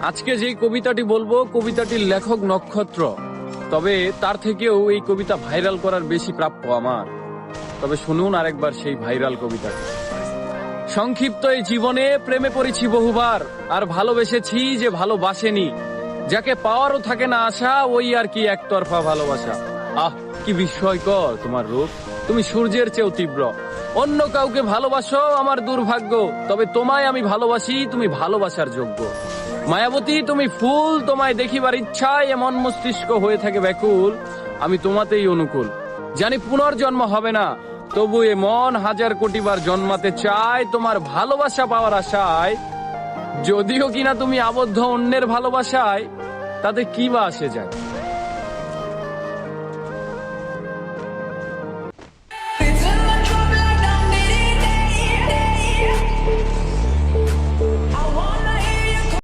আজকে যেই কবিতাটি বলবো কবিতাটির লেখক নক্ষত্র, তবে তার থেকেও এই কবিতা ভাইরাল করার বেশি প্রাপ্য আমার। তবে শুনুন আরেকবার সেই ভাইরাল কবিতাটি। সংক্ষিপ্ত এই জীবনে প্রেমে পড়েছি বহুবার, আর ভালোবেসেছি যে ভালোবাসেনি, যাকে পাওয়ারও থাকে না আশা, ওই আর কি একতরফা ভালোবাসা। আহ, কি বিস্ময়কর তোমার রূপ, তুমি সূর্যের চেয়েও তীব্র। অন্য কাউকে ভালোবাসো আমার দুর্ভাগ্য, তবে তোমায় আমি ভালোবাসি, তুমি ভালোবাসার যোগ্য। মায়াবতী তুমি ফুল, তোমায় দেখিবার ইচ্ছায় এমন মস্তিষ্ক হয়ে থাকে ব্যাকুল, আমি তোমাতেই অনুকূল। জানি পুনর্জন্ম হবে না, তবু এ মন হাজার কোটিবার জন্মাতে চায় তোমার ভালোবাসা পাওয়ার আশায়। যদিও কিনা তুমি আবদ্ধ অন্যের ভালোবাসায়, তাতে কি বা আসে যায়।